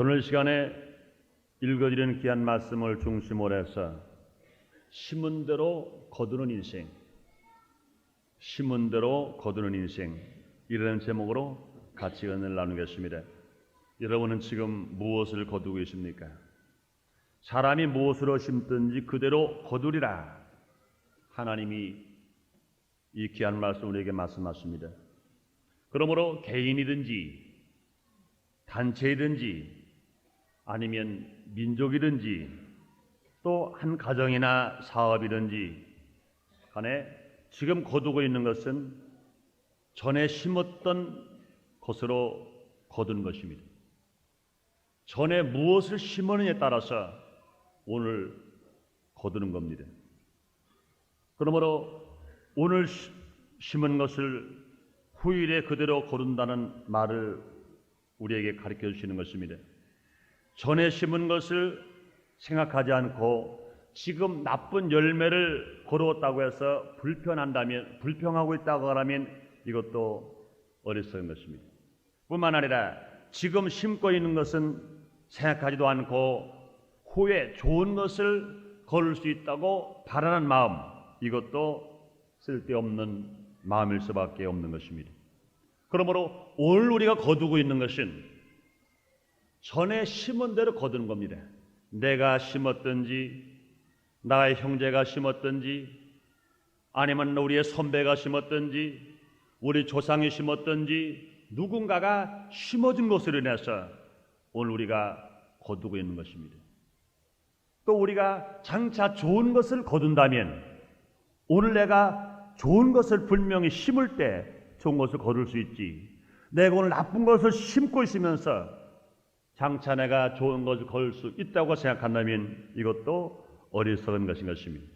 오늘 시간에 읽어드리는 귀한 말씀을 중심으로 해서 심은 대로 거두는 인생, 심은 대로 거두는 인생, 이라는 제목으로 같이 은혜를 나누겠습니다. 여러분은 지금 무엇을 거두고 계십니까? 사람이 무엇으로 심든지 그대로 거두리라. 하나님이 이 귀한 말씀 우리에게 말씀하십니다. 그러므로 개인이든지 단체이든지 아니면 민족이든지 또 한 가정이나 사업이든지 간에 지금 거두고 있는 것은 전에 심었던 것으로 거두는 것입니다. 전에 무엇을 심었느냐에 따라서 오늘 거두는 겁니다. 그러므로 오늘 심은 것을 후일에 그대로 거둔다는 말을 우리에게 가르쳐 주시는 것입니다. 전에 심은 것을 생각하지 않고 지금 나쁜 열매를 거두었다고 해서 불평하고 있다고 하면 이것도 어리석은 것입니다. 뿐만 아니라 지금 심고 있는 것은 생각하지도 않고 후에 좋은 것을 거둘 수 있다고 바라는 마음, 이것도 쓸데없는 마음일 수밖에 없는 것입니다. 그러므로 오늘 우리가 거두고 있는 것은 전에 심은 대로 거두는 겁니다. 내가 심었든지 나의 형제가 심었든지 아니면 우리의 선배가 심었든지 우리 조상이 심었든지 누군가가 심어준 것으로 인해서 오늘 우리가 거두고 있는 것입니다. 또 우리가 장차 좋은 것을 거둔다면 오늘 내가 좋은 것을 분명히 심을 때 좋은 것을 거둘 수 있지, 내가 오늘 나쁜 것을 심고 있으면서 장차 내가 좋은 것을 거둘 수 있다고 생각한다면 이것도 어리석은 것인 것입니다.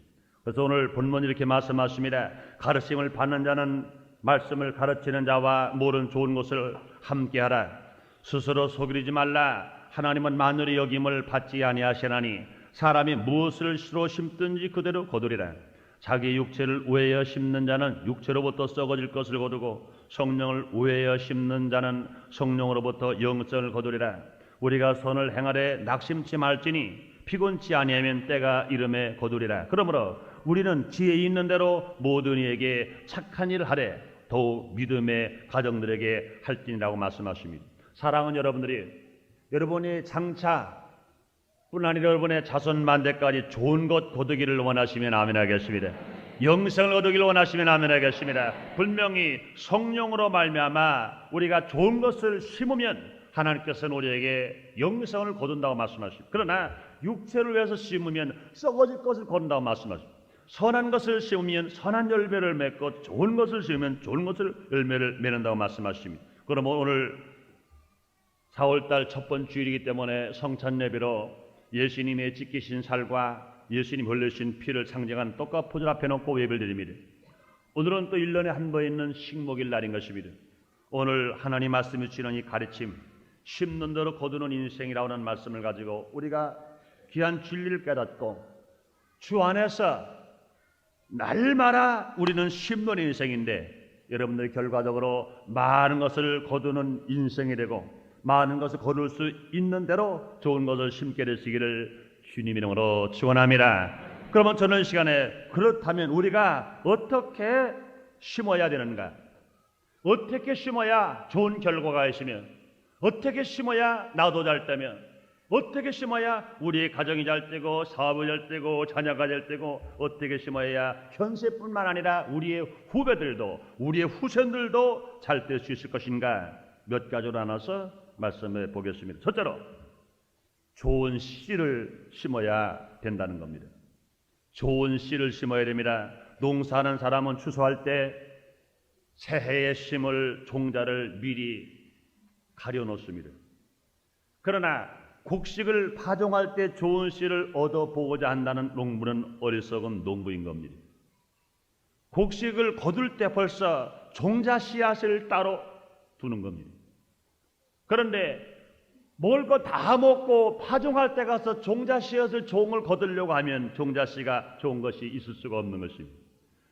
그래서 오늘 본문이 이렇게 말씀하십니다. 가르침을 받는 자는 말씀을 가르치는 자와 모르는 좋은 것을 함께하라. 스스로 소그리지 말라. 하나님은 만물의 여김을 받지 아니하시나니 사람이 무엇을 시로 심든지 그대로 거두리라. 자기 육체를 우회하여 심는 자는 육체로부터 썩어질 것을 거두고 성령을 우회하여 심는 자는 성령으로부터 영생을 거두리라. 우리가 선을 행하되 낙심치 말지니 피곤치 아니하면 때가 이름에 거두리라. 그러므로 우리는 지혜 있는 대로 모든 이에게 착한 일을 하되 더욱 믿음의 가정들에게 할지니라고 말씀하십니다. 사랑하는 여러분이 장차 뿐 아니라 여러분의 자손 만대까지 좋은 것 거두기를 원하시면 아멘 하겠습니다. 영생을 거두기를 원하시면 아멘 하겠습니다. 분명히 성령으로 말미암아 우리가 좋은 것을 심으면 하나님께서는 우리에게 영생을 거둔다고 말씀하십니다. 그러나 육체를 위해서 심으면 썩어질 것을 거둔다고 말씀하십니다. 선한 것을 심으면 선한 열매를 맺고 좋은 것을 심으면 좋은 것을 열매를 맺는다고 말씀하십니다. 그러면 오늘 4월달 첫 번째 주일이기 때문에 성찬 예배로 예수님의 찢기신 살과 예수님 흘리신 피를 상징한 떡과 포전 앞에 놓고 예배를 드립니다. 오늘은 또 1년에 한 번 있는 식목일 날인 것입니다. 오늘 하나님 말씀이 주시는 이 가르침, 심는 대로 거두는 인생이라고 하는 말씀을 가지고 우리가 귀한 진리를 깨닫고 주 안에서 날마다 우리는 심는 인생인데 여러분들이 결과적으로 많은 것을 거두는 인생이 되고 많은 것을 거둘 수 있는 대로 좋은 것을 심게 되시기를 주님 이름으로 축원합니다. 그러면 저는 시간에 그렇다면 우리가 어떻게 심어야 되는가? 어떻게 심어야 좋은 결과가 있으면, 어떻게 심어야 나도 잘 되면, 어떻게 심어야 우리의 가정이 잘 되고 사업이 잘 되고 자녀가 잘 되고, 어떻게 심어야 현세뿐만 아니라 우리의 후배들도 우리의 후손들도 잘 될 수 있을 것인가? 몇 가지로 나눠서 말씀해 보겠습니다. 첫째로 좋은 씨를 심어야 된다는 겁니다. 좋은 씨를 심어야 됩니다. 농사하는 사람은 추수할 때 새해에 심을 종자를 미리 가려놓습니다. 그러나 곡식을 파종할 때 좋은 씨를 얻어보고자 한다는 농부는 어리석은 농부인 겁니다. 곡식을 거둘 때 벌써 종자 씨앗을 따로 두는 겁니다. 그런데 먹을 거 다 먹고 파종할 때 가서 종자 씨앗을 종을 거두려고 하면 종자 씨가 좋은 것이 있을 수가 없는 것입니다.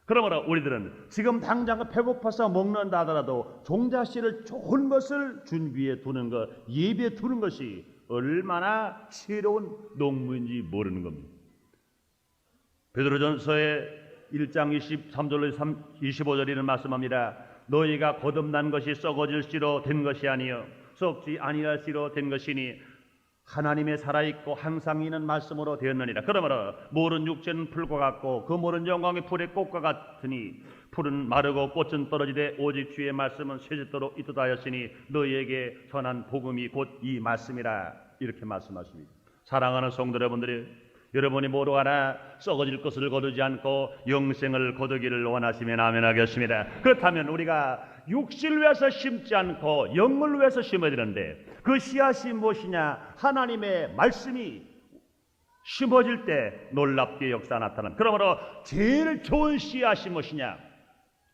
그러므로 우리들은 지금 당장 배고파서 먹는다 하더라도 종자 씨를 좋은 것을 준비해 두는 것, 예비해 두는 것이 얼마나 지혜로운 농부인지 모르는 겁니다. 베드로전서의 1장 23절로 25절에 이런 말씀합니다. 너희가 거듭난 것이 썩어질 씨로 된 것이 아니요 썩지 아니할 씨로 된 것이니 하나님의 살아있고 항상 있는 말씀으로 되었느니라. 그러므로 모든 육체는 풀과 같고 그 모든 영광이 풀의 꽃과 같으니 풀은 마르고 꽃은 떨어지되 오직 주의 말씀은 세세토록 있도다 하였으니 너희에게 전한 복음이 곧 이 말씀이라. 이렇게 말씀하십니다. 사랑하는 성도 여러분들이, 여러분이 모두 하나 썩어질 것을 거두지 않고 영생을 거두기를 원하시면 아멘 하겠습니다. 그렇다면 우리가 육신을 위해서 심지 않고 영을 위해서 심어야 되는데 그 씨앗이 무엇이냐? 하나님의 말씀이 심어질 때 놀랍게 역사 나타납니다. 그러므로 제일 좋은 씨앗이 무엇이냐?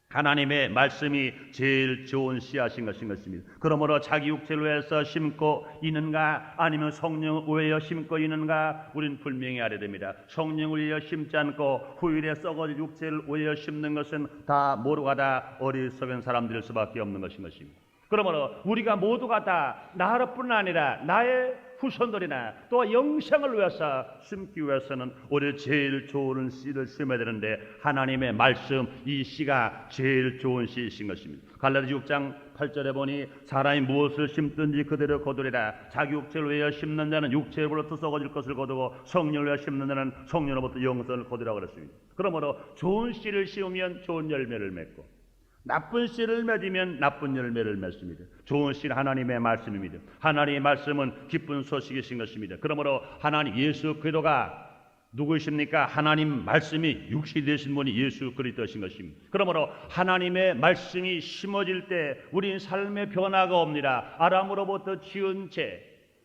하나님의 말씀이 제일 좋은 씨앗인 것입니다. 그러므로 자기 육체를 위해서 심고 있는가 아니면 성령을 위하여 심고 있는가 우리는 분명히 알아야 됩니다. 성령을 위하여 심지 않고 후일에 썩어질 육체를 위하여 심는 것은 다 모두가 다 어리석은 사람들일 수밖에 없는 것입니다. 그러므로 우리가 모두가 다 나뿐 아니라 나의 후손들이나 또 영생을 위해서 심기 위해서는 우리 제일 좋은 씨를 심어야 되는데 하나님의 말씀, 이 씨가 제일 좋은 씨이신 것입니다. 갈라디아 6장 8절에 보니 사람이 무엇을 심든지 그대로 거두리라. 자기 육체를 위하여 심는 자는 육체로부터 썩어질 것을 거두고 성령을 위하여 심는 자는 성령으로부터 영생을 거두라고 그랬습니다. 그러므로 좋은 씨를 심으면 좋은 열매를 맺고 나쁜 씨를 맺으면 나쁜 열매를 맺습니다. 좋은 씨는 하나님의 말씀입니다. 하나님의 말씀은 기쁜 소식이신 것입니다. 그러므로 하나님 예수 그리스도가 누구이십니까? 하나님 말씀이 육신이 되신 분이 예수 그리스도신 것입니다. 그러므로 하나님의 말씀이 심어질 때 우리 삶의 변화가 옵니다. 아람으로부터 지은 죄,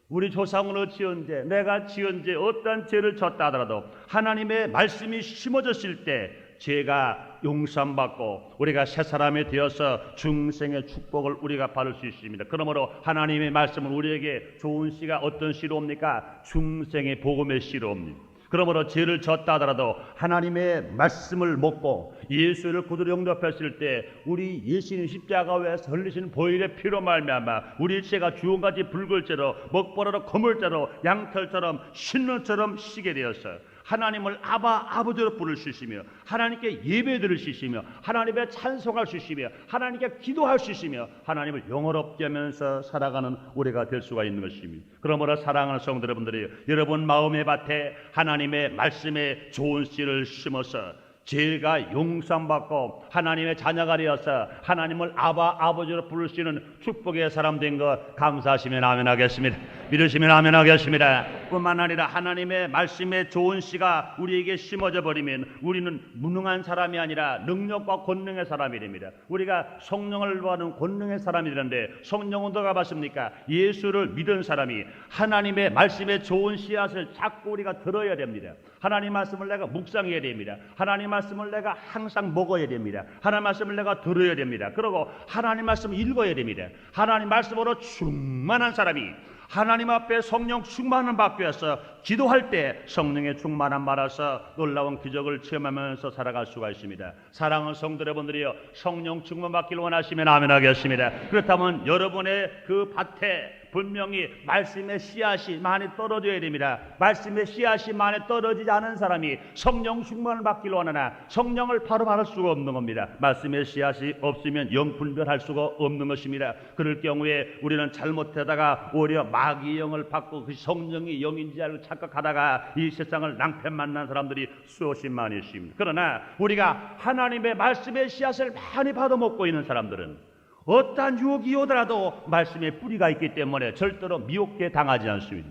우리 조상으로 지은 죄, 내가 지은 죄, 어떠한 죄를 졌다 하더라도 하나님의 말씀이 심어졌을 때 죄가 용서받고 우리가 새 사람이 되어서 중생의 축복을 우리가 받을 수 있습니다. 그러므로 하나님의 말씀은 우리에게 좋은 씨가 어떤 씨로 옵니까? 중생의 복음의 씨로 옵니다. 그러므로 죄를 졌다 하더라도 하나님의 말씀을 먹고 예수를 구주로 영접했을 때 우리 예수님 십자가 위에서 흘리신 보혈의 피로 말미암아 우리 죄가 주홍같이 붉을 죄로 먹보라로 거물 죄로 양털처럼 신눈처럼 시게 되었어요. 하나님을 아버지로 부를 수 있으며 하나님께 예배드릴 수 있으며 하나님의 찬송할 수 있으며 하나님께 기도할 수 있으며 하나님을 영원롭게 하면서 살아가는 우리가 될 수가 있는 것입니다. 그러므로 사랑하는 성도 여러분들이 여러분 마음의 밭에 하나님의 말씀에 좋은 씨를 심어서 죄가 용서받고 하나님의 자녀가 되어서 하나님을 아버지로 부를 수 있는 축복의 사람 된 것 감사하시면 아멘 하겠습니다. 믿으시면 아멘 하겠습니다. 뿐만 아니라 하나님의 말씀에 좋은 씨가 우리에게 심어져 버리면 우리는 무능한 사람이 아니라 능력과 권능의 사람이 됩니다. 우리가 성령을 받는 권능의 사람이 되는데 성령은 누가 받습니까? 예수를 믿은 사람이 하나님의 말씀에 좋은 씨앗을 자꾸 우리가 들어야 됩니다. 하나님 말씀을 내가 묵상해야 됩니다. 하나님 말씀을 내가 항상 먹어야 됩니다. 하나님 말씀을 내가 들어야 됩니다. 그리고 하나님 말씀을 읽어야 됩니다. 하나님 말씀으로 충만한 사람이 하나님 앞에 성령 충만을 받기 위해서 기도할 때 성령의 충만함 받아서 놀라운 기적을 체험하면서 살아갈 수가 있습니다. 사랑하는 성도 여러분들이여, 성령 충만 받기를 원하시면 아멘 하겠습니다. 그렇다면 여러분의 그 밭에 분명히 말씀의 씨앗이 많이 떨어져야 됩니다. 말씀의 씨앗이 많이 떨어지지 않은 사람이 성령 충만을 받기를 원하나 성령을 바로 받을 수가 없는 겁니다. 말씀의 씨앗이 없으면 영 분별할 수가 없는 것입니다. 그럴 경우에 우리는 잘못하다가 오히려 마귀의 영을 받고 그 성령이 영인지 알고 착각하다가 이 세상을 낭패 만난 사람들이 수없이 많이 있습니다. 그러나 우리가 하나님의 말씀의 씨앗을 많이 받아 먹고 있는 사람들은 어떠한 유혹이 오더라도 말씀에 뿌리가 있기 때문에 절대로 미혹게 당하지 않습니다.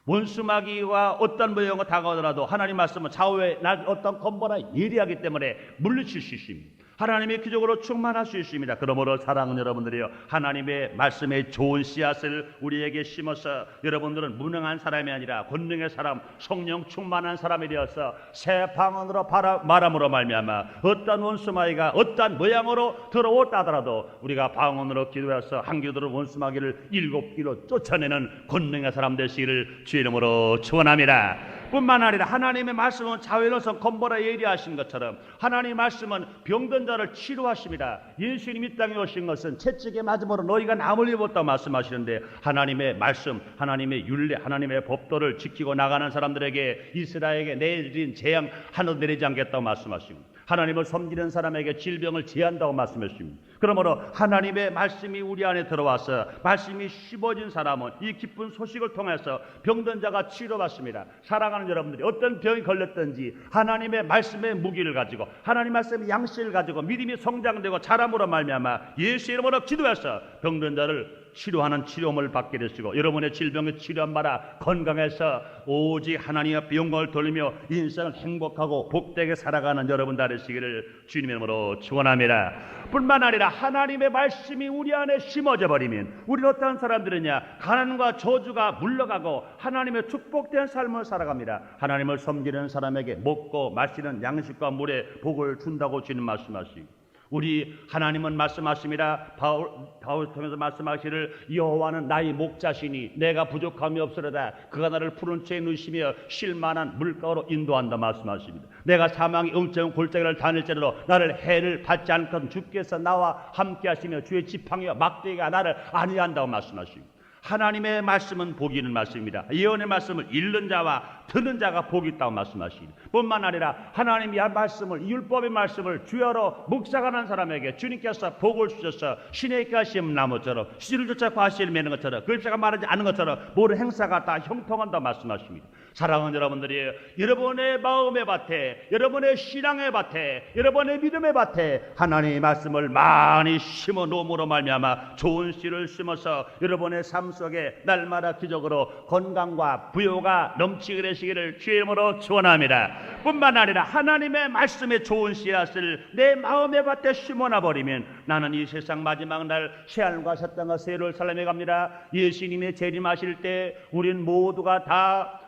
원수마귀와 어떤 모형을 당하더라도 하나님 말씀은 좌우에 어떤 건보나 예리하기 때문에 물리칠 수 있습니다. 하나님의 기적으로 충만할 수 있습니다. 그러므로 사랑하는 여러분들이요, 하나님의 말씀에 좋은 씨앗을 우리에게 심어서 여러분들은 무능한 사람이 아니라 권능의 사람, 성령 충만한 사람이 되어서 새 방언으로 말함으로 말미암아 어떤 원수마귀가 어떤 모양으로 들어왔다 하더라도 우리가 방언으로 기도해서 한 기도로 원수마귀를 7기로 쫓아내는 권능의 사람 되시기를 주의 이름으로 축원합니다. 뿐만 아니라 하나님의 말씀은 자외로서 건보라 예리하신 것처럼 하나님의 말씀은 병든 자를 치료하십니다. 예수님이 이 땅에 오신 것은 채찍에 맞음으로 너희가 남을 입었다고 말씀하시는데 하나님의 말씀, 하나님의 율례, 하나님의 법도를 지키고 나가는 사람들에게 이스라엘에게 내린 재앙 하나도 내리지 않겠다고 말씀하시고 하나님을 섬기는 사람에게 질병을 제한다고 말씀하십니다. 그러므로 하나님의 말씀이 우리 안에 들어와서 말씀이 심어진 사람은 이 기쁜 소식을 통해서 병든 자가 치료받습니다. 사랑하는 여러분들이 어떤 병이 걸렸든지 하나님의 말씀의 무기를 가지고 하나님 말씀의 양식을 가지고 믿음이 성장되고 자람으로 말미암아 예수 이름으로 기도해서 병든 자를 치료하는 치료를 받게 되시고 여러분의 질병을 치료함마다 건강해서 오직 하나님 앞에 영광을 돌리며 인생을 행복하고 복되게 살아가는 여러분 되시기를 주님의 이름으로 축원합니다. 뿐만 아니라 하나님의 말씀이 우리 안에 심어져 버리면 우리는 어떠한 사람들이냐, 가난과 저주가 물러가고 하나님의 축복된 삶을 살아갑니다. 하나님을 섬기는 사람에게 먹고 마시는 양식과 물에 복을 준다고 주님 말씀하시고 우리 하나님은 말씀하십니다. 바울 통해서 말씀하시를 여호와는 나의 목자시니 내가 부족함이 없으려다 그가 나를 푸른 채에 누시며 쉴만한 물가로 인도한다 말씀하십니다. 내가 사망의 음침한 골짜기를 다닐지라도 나를 해를 받지 않거든 주께서 나와 함께 하시며 주의 지팡이와 막대기가 나를 안위한다고 말씀하십니다. 하나님의 말씀은 복이 있는 말씀입니다. 예언의 말씀을 읽는 자와 듣는 자가 복이 있다고 말씀하시니 뿐만 아니라 하나님의 말씀을 율법의 말씀을 주여로 묵상하는 사람에게 주님께서 복을 주셔서 신의 가시면 나무처럼 씨를 쫓아 과실을 맺는 것처럼 그 잎사가 마르지 않은 것처럼 모든 행사가 다 형통한다고 말씀하십니다. 사랑하는 여러분들이 여러분의 마음의 밭에, 여러분의 신앙의 밭에, 여러분의 믿음의 밭에 하나님의 말씀을 많이 심어 놓음으로 말미암아 좋은 씨를 심어서 여러분의 삶 속에 날마다 기적으로 건강과 부요가 넘치게 되시기를 주의 이름으로 축원합니다. 뿐만 아니라 하나님의 말씀에 좋은 씨앗을 내 마음의 밭에 심어놔 버리면 나는 이 세상 마지막 날 새하늘과 새 땅과 새 예루살렘에 갑니다. 예수님의 재림하실 때 우린 모두가 다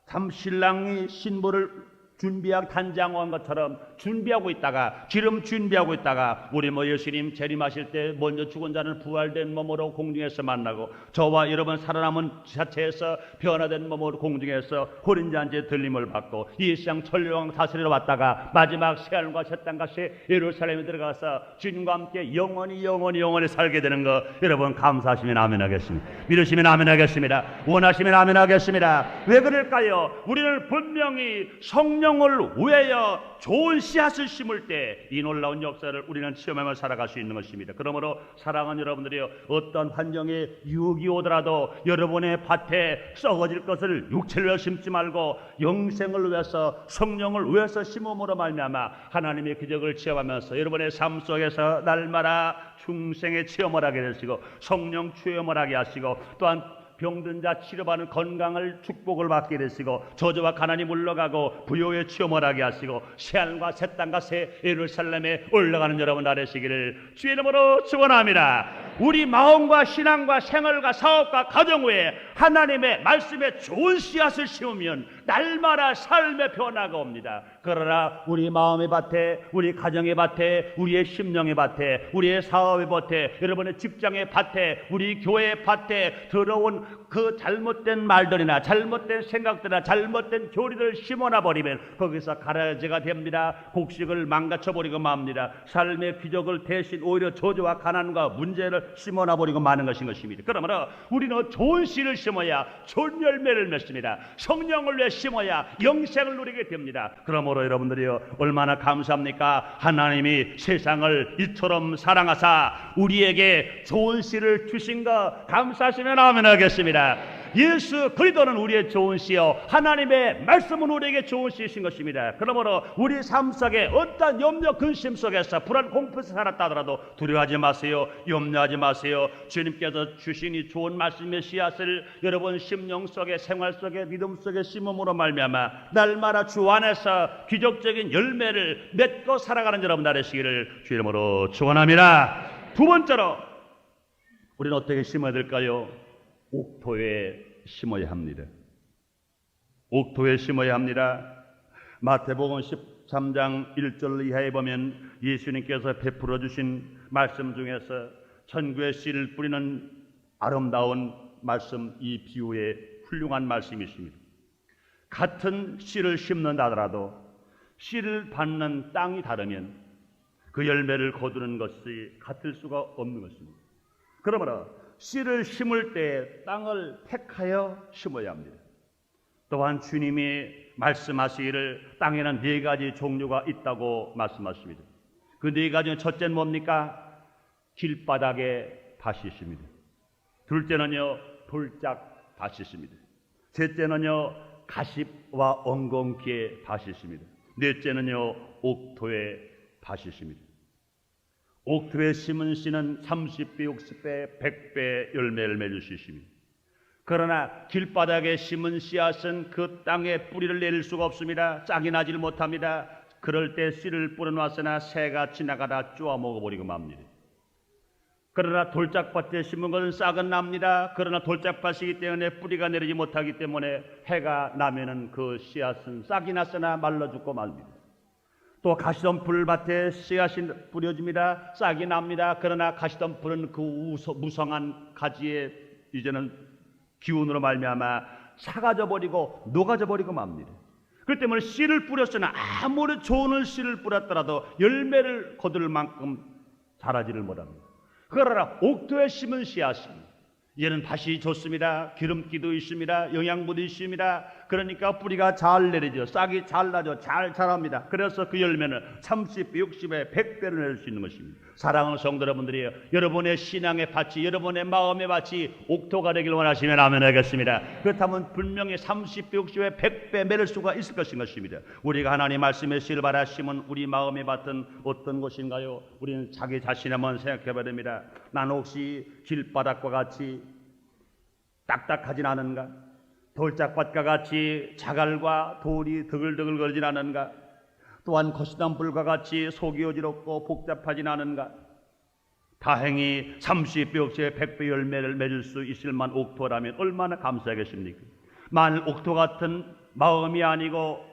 참신랑이 신부를 준비하고 단장한 것처럼 준비하고 있다가 기름 준비하고 있다가 우리 예수님 재림하실 때 먼저 죽은 자는 부활된 몸으로 공중에서 만나고 저와 여러분 살아남은 자체에서 변화된 몸으로 공중에서 호린자한테 들림을 받고 이 세상 천류왕 다스리러 왔다가 마지막 새하늘과 새 땅과 새 예루살렘에 들어가서 주님과 함께 영원히 살게 되는 거 여러분 감사하시면 아멘 하겠습니다. 믿으시면 아멘 하겠습니다. 원하시면 아멘 하겠습니다. 왜 그럴까요? 우리는 분명히 성령을 위하여 좋은 씨앗을 심을 때 이 놀라운 역사를 우리는 체험하며 살아갈 수 있는 것입니다. 그러므로 사랑하는 여러분들이 어떤 환경에 유혹이 오더라도 여러분의 밭에 썩어질 것을 육체를 위해 심지 말고 영생을 위해서 성령을 위해서 심음으로 말미암아 하나님의 기적을 체험하면서 여러분의 삶 속에서 날마다 중생의 체험을 하게 되시고 성령 체험을 하게 하시고 또한 병든 자 치료받는 건강을 축복을 받게 되시고 저주와 가난이 물러가고 부요의 체험을 하게 하시고 새하늘과 새 땅과 새 예루살렘에 올라가는 여러분 되시기를 주의 이름으로 축원합니다. 우리 마음과 신앙과 생활과 사업과 가정 외에 하나님의 말씀에 좋은 씨앗을 심으면 날마다 삶의 변화가 옵니다. 그러나 우리 마음의 밭에, 우리 가정의 밭에, 우리의 심령의 밭에, 우리의 사업의 밭에, 여러분의 직장의 밭에, 우리 교회의 밭에 들어온 그 잘못된 말들이나 잘못된 생각들이나 잘못된 교리를 심어놔 버리면 거기서 가라지가 됩니다. 곡식을 망가쳐버리고 맙니다. 삶의 기적을 대신 오히려 저주와 가난과 문제를 심어놔 버리고 마는 것입니다. 그러므로 우리는 좋은 씨를 심어야 좋은 열매를 맺습니다. 성령을 위해 심어야 영생을 누리게 됩니다. 그러므로 여러분들이요 얼마나 감사합니까? 하나님이 세상을 이처럼 사랑하사 우리에게 좋은 씨를 주신 것 감사하시면 아멘 하겠습니다. 예수 그리스도는 우리의 좋은 씨요 하나님의 말씀은 우리에게 좋은 씨이신 것입니다. 그러므로 우리 삶 속에 어떤 염려 근심 속에서 불안 공포에서 살았다 하더라도 두려워하지 마세요. 염려하지 마세요. 주님께서 주신 이 좋은 말씀의 씨앗을 여러분 심령 속에 생활 속에 믿음 속에 심음으로 말미암아 날마다 주 안에서 기적적인 열매를 맺고 살아가는 여러분 되시기를 주 이름으로 축원합니다. 두 번째로 우리는 어떻게 심어야 될까요? 옥토에 심어야 합니다. 옥토에 심어야 합니다. 마태복음 13장 1절 이하에 보면 예수님께서 베풀어 주신 말씀 중에서 천국의 씨를 뿌리는 아름다운 말씀, 이 비유의 훌륭한 말씀이 있습니다. 같은 씨를 심는다 하더라도 씨를 받는 땅이 다르면 그 열매를 거두는 것이 같을 수가 없는 것입니다. 그러므로 씨를 심을 때 땅을 택하여 심어야 합니다. 또한 주님이 말씀하시기를 땅에는 4가지 종류가 있다고 말씀하십니다. 그 4가지 중 첫째는 뭡니까? 길바닥에 밭이 있습니다. 둘째는요, 돌짝 밭이 있습니다. 셋째는요, 가십과 엉겅퀴의 밭이 있습니다. 넷째는요, 옥토의 밭이 있습니다. 옥토에 심은 씨는 30배, 60배, 100배 열매를 맺을 수 있습니다. 그러나 길바닥에 심은 씨앗은 그 땅에 뿌리를 내릴 수가 없습니다. 싹이 나질 못합니다. 그럴 때 씨를 뿌려놨으나 새가 지나가다 쪼아 먹어버리고 맙니다. 그러나 돌짝밭에 심은 것은 싹은 납니다. 그러나 돌짝밭이기 때문에 뿌리가 내리지 못하기 때문에 해가 나면은 그 씨앗은 싹이 났으나 말라 죽고 맙니다. 또 가시덤불밭에 씨앗이 뿌려집니다. 싹이 납니다. 그러나 가시덤불은 그 무성한 가지에 이제는 기운으로 말미암아 사가져 버리고 녹아져 버리고 맙니다. 그렇기 때문에 씨를 뿌렸으나 아무리 좋은 씨를 뿌렸더라도 열매를 거둘 만큼 자라지를 못합니다. 그러나 옥토에 심은 씨앗은 얘는 밭이 좋습니다. 기름기도 있습니다. 영양분도 있습니다. 그러니까 뿌리가 잘 내리죠. 싹이 잘 나죠. 잘 자랍니다. 그래서 그 열매는 30배, 60배, 100배를 낼 수 있는 것입니다. 사랑하는 성도 여러분들이요, 여러분의 신앙의 밭이, 여러분의 마음의 밭이 옥토가 되길 원하시면 아멘 하겠습니다. 그렇다면 분명히 30배, 60배, 100배 맺을 수가 있을 것입니다. 우리가 하나님 말씀의 씨를 받아 심은 우리 마음의 밭은 어떤 것인가요? 우리는 자기 자신을 한번 생각해 봐야 됩니다. 나는 혹시 길바닥과 같이 딱딱하진 않은가? 돌짝밭과 같이 자갈과 돌이 드글드글 거리진 않은가? 또한 거시단불과 같이 속이 어지럽고 복잡하진 않은가? 다행히 30배, 60배, 100배 열매를 맺을 수 있을 만 옥토라면 얼마나 감사하겠습니까? 만일 옥토 같은 마음이 아니고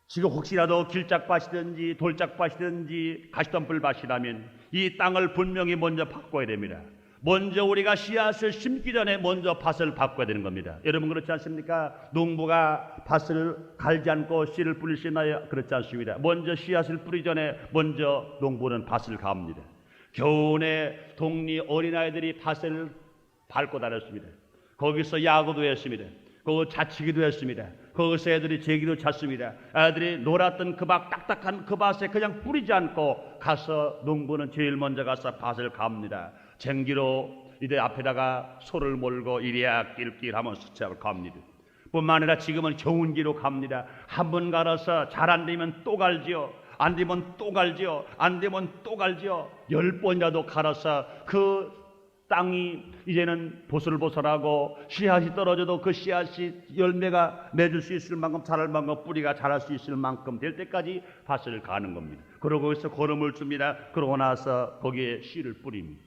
지금 혹시라도 길짝밭이든지 돌짝밭이든지 가시덤불밭이라면 이 땅을 분명히 먼저 바꿔야 됩니다. 먼저 우리가 씨앗을 심기 전에 먼저 밭을 바꿔야 되는 겁니다. 여러분 그렇지 않습니까? 농부가 밭을 갈지 않고 씨를 뿌릴 수 있나요? 그렇지 않습니다. 먼저 씨앗을 뿌리기 전에 먼저 농부는 밭을 갑니다. 겨우내 동리 어린아이들이 밭을 밟고 다녔습니다. 거기서 야구도 했습니다. 거기서 자치기도 했습니다. 거기서 애들이 제기도 찼습니다. 애들이 놀았던 그 밭, 딱딱한 그 밭에 그냥 뿌리지 않고 가서 농부는 제일 먼저 가서 밭을 갑니다. 쟁기로 이제 앞에다가 소를 몰고 이리야 낄낄 하면서 밭을 갑니다. 뿐만 아니라 지금은 경운기로 갑니다. 한 번 갈아서 잘 안 되면 또 갈지요. 안 되면 또 갈지요. 안 되면 또 갈지요. 10번이라도 갈아서 그 땅이 이제는 보슬보슬하고 씨앗이 떨어져도 그 씨앗이 열매가 맺을 수 있을 만큼 자랄 만큼 뿌리가 자랄 수 있을 만큼 될 때까지 밭을 가는 겁니다. 그러고 거기서 거름을 줍니다. 그러고 나서 거기에 씨를 뿌립니다.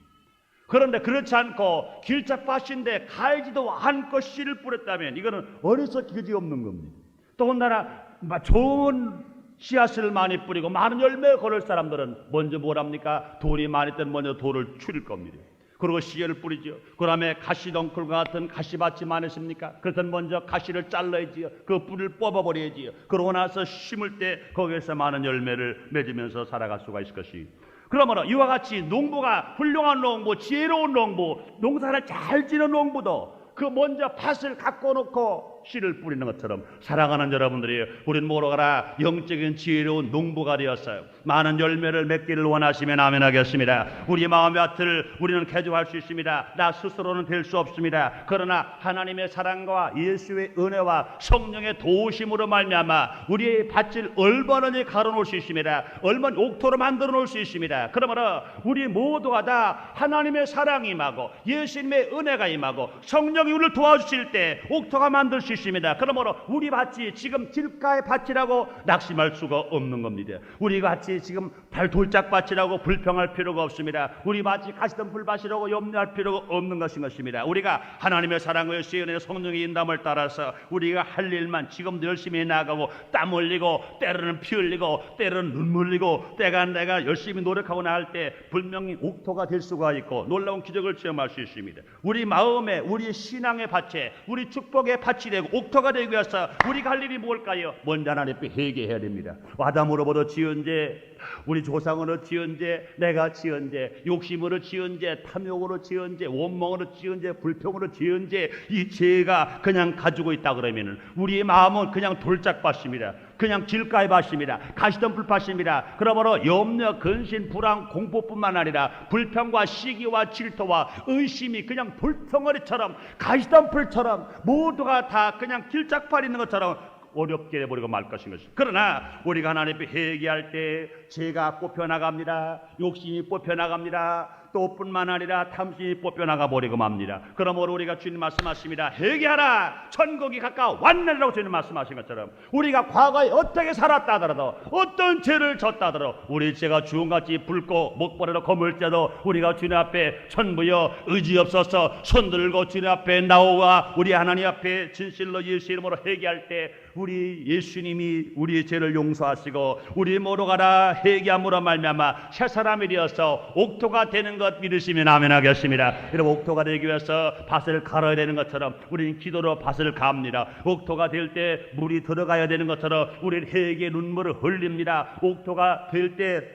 그런데 그렇지 않고 길짝밭인데 갈지도 않고 씨를 뿌렸다면 이거는 어리석기 그지없는 겁니다. 더군다나 좋은 씨앗을 많이 뿌리고 많은 열매를 거둘 사람들은 먼저 뭘 합니까? 돌이 많이 뜨면 먼저 돌을 추릴 겁니다. 그리고 씨를 뿌리죠. 그 다음에 가시덩굴과 같은 가시밭이 많으십니까? 그래서 먼저 가시를 잘라야지요. 그 뿌리를 뽑아버려야지요. 그러고 나서 심을 때 거기에서 많은 열매를 맺으면서 살아갈 수가 있을 것이. 그러므로 이와 같이 농부가 훌륭한 농부, 지혜로운 농부, 농사를 잘 지는 농부도 그 먼저 밭을 갖고 놓고 씨를 뿌리는 것처럼 사랑하는 여러분들이 우리는 모르가라 영적인 지혜로운 농부가 되었어요. 많은 열매를 맺기를 원하시면 아멘 하겠습니다. 우리 마음의 밭을 우리는 개조할 수 있습니다. 나 스스로는 될 수 없습니다. 그러나 하나님의 사랑과 예수의 은혜와 성령의 도우심으로 말미암아 우리의 밭을 얼마든지 가로놓을 수 있습니다. 얼마나 옥토로 만들어 놓을 수 있습니다. 그러므로 우리 모두가 다 하나님의 사랑이 임하고 예수님의 은혜가 임하고 성령이 우리를 도와주실 때 옥토가 만들 수 있습니다. 그러므로 우리 밭이 지금 길가의 밭이라고 낙심할 수가 없는 겁니다. 우리 밭이 지금 돌짝밭이라고 불평할 필요가 없습니다. 우리 밭이 가시덤불밭이라고 염려할 필요가 없는 것입니다. 우리가 하나님의 사랑과 예수의 은혜 성령의 인담을 따라서 우리가 할 일만 지금도 열심히 나가고 땀 흘리고 때로는 피 흘리고 때로는 눈물 흘리고 때가 내가 열심히 노력하고 나갈 때 분명히 옥토가 될 수가 있고 놀라운 기적을 체험할 수 있습니다. 우리 마음에 우리 신앙의 밭에 우리 축복의 밭이 되고 되고 옥토가 되기 위해서 우리가 할 일이 뭘까요? 먼저 하나님 앞에 회개해야 됩니다. 아담으로부터 지은 죄, 우리 조상으로 지은 죄, 내가 지은 죄, 욕심으로 지은 죄, 탐욕으로 지은 죄, 원망으로 지은 죄, 불평으로 지은 죄, 이 죄가 그냥 가지고 있다 그러면은 우리의 마음은 그냥 돌짝밭입니다. 그냥 길가의 밭입니다. 가시덤불 밭입니다. 그러므로 염려, 근심, 불안, 공포뿐만 아니라 불평과 시기와 질투와 의심이 그냥 돌덩어리처럼 가시덤불처럼 모두가 다 그냥 길짝밭 있는 것처럼 어렵게 해버리고 말 것인 것입니다. 그러나 우리가 하나님 앞에 회개할 때 죄가 뽑혀나갑니다. 욕심이 뽑혀나갑니다. 또 뿐만 아니라 탐심이 뽑혀나가 버리고 맙니다. 그러므로 우리가 주님 말씀하십니다. 회개하라, 천국이 가까워 왔느니라고 주님 말씀하신 것처럼 우리가 과거에 어떻게 살았다 하더라도 어떤 죄를 졌다 하더라도 우리 죄가 주홍같이 붉고 목버리로 검을지라도 우리가 주님 앞에 천부여 의지 없어서 손들고 주님 앞에 나오와 우리 하나님 앞에 진실로 예수 이름으로 회개할 때 우리 예수님이 우리의 죄를 용서하시고 우리 모두가 회개함으로 말미암아 새 사람이 되어서 옥토가 되는 것 믿으시면 아멘 하겠습니다. 여러분, 옥토가 되기 위해서 밭을 갈아야 되는 것처럼 우리는 기도로 밭을 갑니다. 옥토가 될 때 물이 들어가야 되는 것처럼 우리는 회개의 눈물을 흘립니다. 옥토가 될 때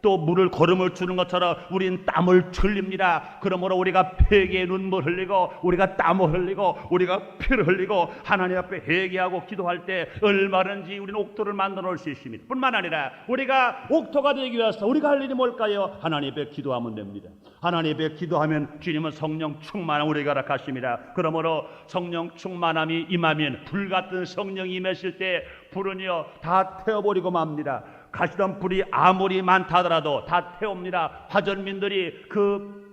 또 물을 걸음을 주는 것처럼 우리는 땀을 흘립니다. 그러므로 우리가 회개의 눈물 흘리고 우리가 땀을 흘리고 우리가 피를 흘리고 하나님 앞에 회개하고 기도할 때 얼마든지 우리는 옥토를 만들어 놓을 수 있습니다. 뿐만 아니라 우리가 옥토가 되기 위해서 우리가 할 일이 뭘까요? 하나님 앞에 기도하면 됩니다. 하나님 앞에 기도하면 주님은 성령 충만함 우리가 허락하십니다. 그러므로 성령 충만함이 임하면 불같은 성령이 임하실 때 불은요 다 태워버리고 맙니다. 가시던 불이 아무리 많다 하더라도 다 태웁니다. 화전민들이 그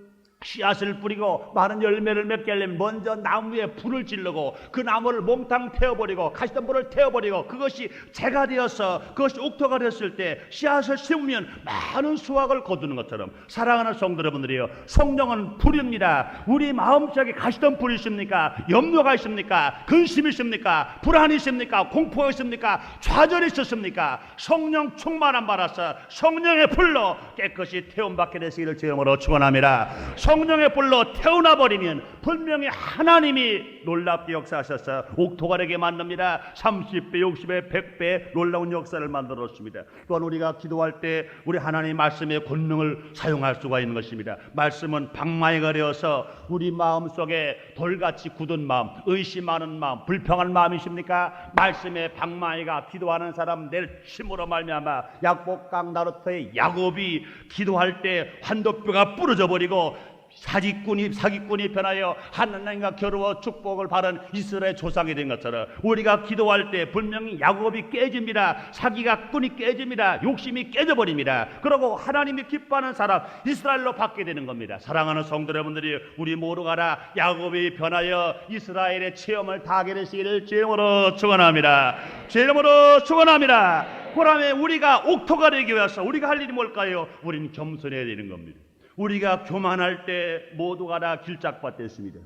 씨앗을 뿌리고 많은 열매를 맺게 하려면 먼저 나무에 불을 지르고 그 나무를 몽땅 태워버리고 가시던 불을 태워버리고 그것이 재가 되어서 그것이 옥토가 됐을 때 씨앗을 심으면 많은 수확을 거두는 것처럼 사랑하는 성도 여러분들이요, 성령은 불입니다. 우리 마음속에 가시던 불이 있습니까? 염려가 있습니까? 근심이 있습니까? 불안이 있습니까? 공포가 있습니까? 좌절이 있었습니까? 성령 충만함 받아서 성령의 불로 깨끗이 태움받게 되시기를 주님으로 축원합니다. 성령의 불로 태우나 버리면 분명히 하나님이 놀랍게 역사하셔서 옥토가 되게 만듭니다. 30배, 60배, 100배 놀라운 역사를 만들었습니다. 또한 우리가 기도할 때 우리 하나님의 말씀의 권능을 사용할 수가 있는 것입니다. 말씀은 방망이가 되어서 우리 마음속에 돌같이 굳은 마음, 의심하는 마음, 불평한 마음이십니까? 말씀의 방망이가 기도하는 사람 내 힘으로 말미암아 약복강 나루터의 야곱이 기도할 때 환도뼈가 부러져 버리고 사기꾼이 변하여 하나님과 겨루어 축복을 받은 이스라엘 조상이 된 것처럼 우리가 기도할 때 분명히 야곱이 깨집니다. 사기가 꾼이 깨집니다. 욕심이 깨져버립니다. 그리고 하나님이 기뻐하는 사람 이스라엘로 받게 되는 겁니다. 사랑하는 성도 여러분들이 우리 모두가 야곱이 변하여 이스라엘의 체험을 다 하게 되시기를 주님으로 축원합니다. 주님으로 축원합니다. 그러면 우리가 옥토가 되기 위해서 우리가 할 일이 뭘까요? 우리는 겸손해야 되는 겁니다. 우리가 교만할 때 모두가 다 길짝밭 됐습니다.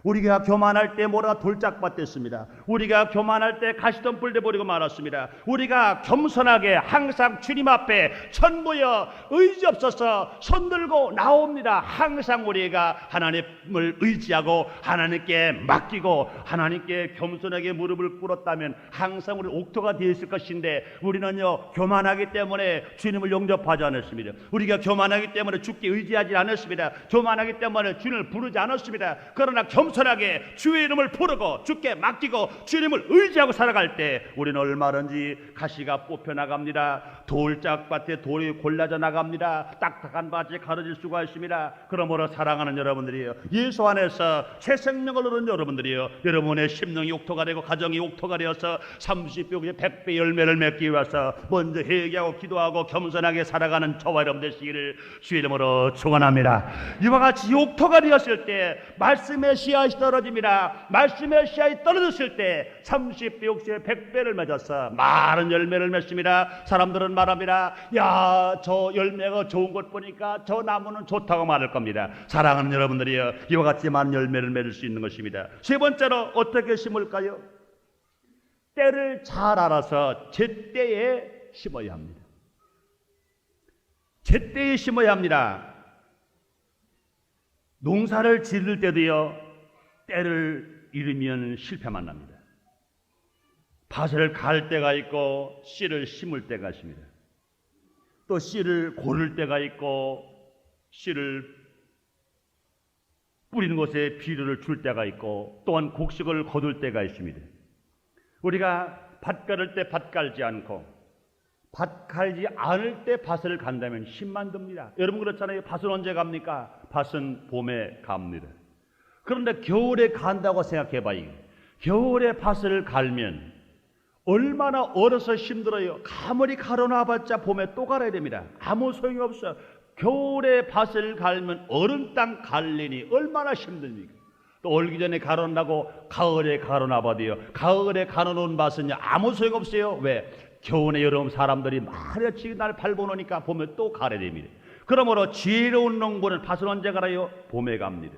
우리가 교만할 때 모두가 돌짝밭 됐습니다. 우리가 교만할 때 가시덤불 돼버리고 말았습니다. 우리가 겸손하게 항상 주님 앞에 천부여 의지 없어서 손들고 나옵니다. 항상 우리가 하나님을 의지하고 하나님께 맡기고 하나님께 겸손하게 무릎을 꿇었다면 항상 우리 옥토가 되어 있을 것인데 우리는요 교만하기 때문에 주님을 영접하지 않았습니다. 우리가 교만하기 때문에 주께 의지하지 않았습니다. 교만하기 때문에 주님을 부르지 않았습니다. 그러나 겸손하게 주의 이름을 부르고 주께 맡기고 주님을 의지하고 살아갈 때 우리는 얼마든지 가시가 뽑혀나갑니다. 돌짝밭에 돌이 골라져 나갑니다. 딱딱한 밭이 가려질 수가 있습니다. 그러므로 사랑하는 여러분들이요, 예수 안에서 새 생명을 얻은 여러분들이요, 여러분의 심령이 옥토가 되고 가정이 옥토가 되어서 30배, 100배 열매를 맺기 위해서 먼저 회개하고 기도하고 겸손하게 살아가는 저와 여러분 되시기를 주의 이름으로 축원합니다. 이와 같이 옥토가 되었을 때 말씀의 씨앗이 떨어집니다. 말씀의 씨앗이 떨어졌을 때 30배, 60배, 100배를 맺어서 많은 열매를 맺습니다. 사람들은 말합니다. 야, 저 열매가 좋은 것 보니까 저 나무는 좋다고 말할 겁니다. 사랑하는 여러분들이요, 이와 같이 많은 열매를 맺을 수 있는 것입니다. 세 번째로 어떻게 심을까요? 때를 잘 알아서 제때에 심어야 합니다. 제때에 심어야 합니다. 농사를 지을 때도요 때를 잃으면 실패만 납니다. 밭을 갈 때가 있고 씨를 심을 때가 있습니다. 또 씨를 고를 때가 있고 씨를 뿌리는 곳에 비료를 줄 때가 있고 또한 곡식을 거둘 때가 있습니다. 우리가 밭 갈을 때 밭 갈지 않고 밭 갈지 않을 때 밭을 간다면 힘만 듭니다. 여러분 그렇잖아요. 밭은 언제 갑니까? 밭은 봄에 갑니다. 그런데 겨울에 간다고 생각해 봐요. 겨울에 밭을 갈면 얼마나 얼어서 힘들어요. 아무리 갈아놔봤자 봄에 또 갈아야 됩니다. 아무 소용이 없어요. 겨울에 밭을 갈면 얼은 땅 갈리니 얼마나 힘듭니까? 또 얼기 전에 갈아놓는다고 가을에 갈아놔봐도요. 가을에 갈아놓은 밭은요 아무 소용 없어요. 왜? 겨울에 여름 사람들이 마려치게 날 밟아놓으니까 봄에 또 갈아야 됩니다. 그러므로 지혜로운 농부는 밭을 언제 갈아요? 봄에 갑니다.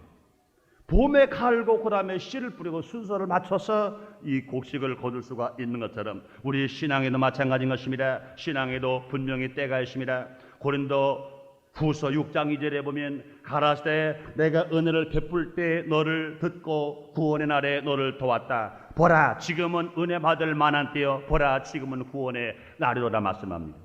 봄에 갈고 그 다음에 씨를 뿌리고 순서를 맞춰서 이 곡식을 거둘 수가 있는 것처럼 우리 신앙에도 마찬가지인 것입니다. 신앙에도 분명히 때가 있습니다. 고린도 후서 6장 2절에 보면 가라사대 내가 은혜를 베풀 때 너를 듣고 구원의 날에 너를 도왔다. 보라 지금은 은혜 받을 만한 때요. 보라 지금은 구원의 날이로다 말씀합니다.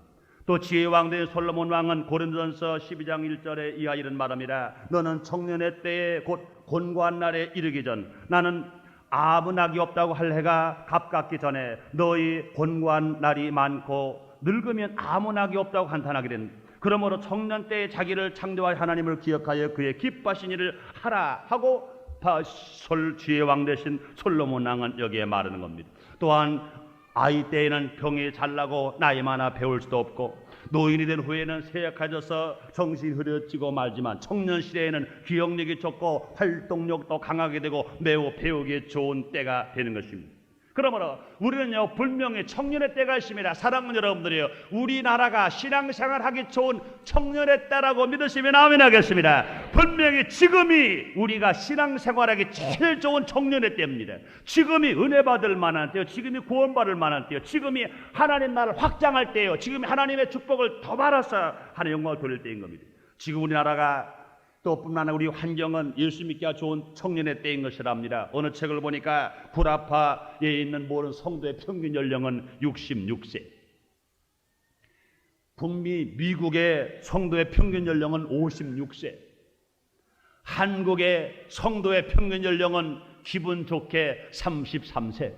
또 지혜의 왕된 솔로몬 왕은 고린도전서 12장 1절에 이하 이런 말합니다. 너는 청년의 때에 곧 곤고한 날에 이르기 전 나는 아무 낙이 없다고 할 해가 가깝기 전에 너희 곤고한 날이 많고 늙으면 아무 낙이 없다고 한탄하게 된 그러므로 청년 때에 자기를 창조할 하나님을 기억하여 그의 기뻐하신 일을 하라 하고 지혜의 왕 되신 솔로몬 왕은 여기에 말하는 겁니다. 또한 아이 때에는 병이 잘나고 나이 많아 배울 수도 없고 노인이 된 후에는 쇠약해져서 정신이 흐려지고 말지만 청년 시대에는 기억력이 좋고 활동력도 강하게 되고 매우 배우기 좋은 때가 되는 것입니다. 그러므로 우리는요 분명히 청년의 때가 있습니다. 사랑하는 여러분들이요, 우리나라가 신앙생활 하기 좋은 청년의 때라고 믿으시면 아멘 하겠습니다. 분명히 지금이 우리가 신앙생활하기 제일 좋은 청년의 때입니다. 지금이 은혜 받을 만한 때요, 지금이 구원받을 만한 때요, 지금이 하나님 나라를 확장할 때요, 지금이 하나님의 축복을 더 받아서 하나님 영광을 돌릴 때인 겁니다. 지금 우리나라가 또 뿐만 아니라 우리 환경은 예수 믿기가 좋은 청년의 때인 것이랍니다. 어느 책을 보니까 구라파에 있는 모든 성도의 평균 연령은 66세. 북미 미국의 성도의 평균 연령은 56세. 한국의 성도의 평균 연령은 기분 좋게 33세.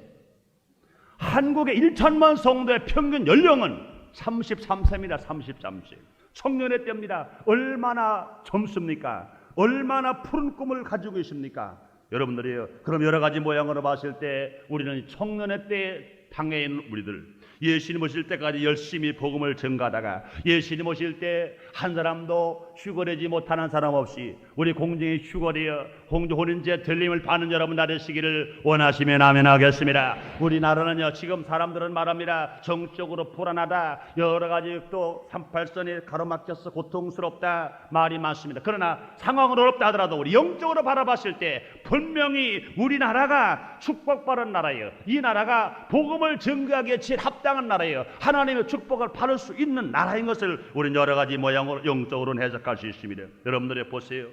한국의 1천만 성도의 평균 연령은 33세입니다. 33세. 청년의 때입니다. 얼마나 젊습니까? 얼마나 푸른 꿈을 가지고 있습니까? 여러분들이요, 그럼 여러 가지 모양으로 봤을 때 우리는 청년의 때에 당해 있는 우리들, 예수님 오실 때까지 열심히 복음을 전가하다가 예수님 오실 때 한 사람도 휴거되지 못하는 사람 없이 우리 공중에 휴거되어 공중 혼인제 들림을 받는 여러분 나되시기를 원하시면 아멘 하겠습니다. 우리나라는요 지금 사람들은 말합니다. 정적으로 불안하다, 여러 가지 또 38선이 가로막혀서 고통스럽다 말이 많습니다. 그러나 상황은 어렵다 하더라도 우리 영적으로 바라봤을 때 분명히 우리나라가 축복받은 나라예요. 이 나라가 복음을 전가하기에 제일 합당한 나라예요. 하나님의 축복을 받을 수 있는 나라인 것을 우리는 여러 가지 모양으로 영적으로는 해석할 수 있습니다. 여러분들이 보세요.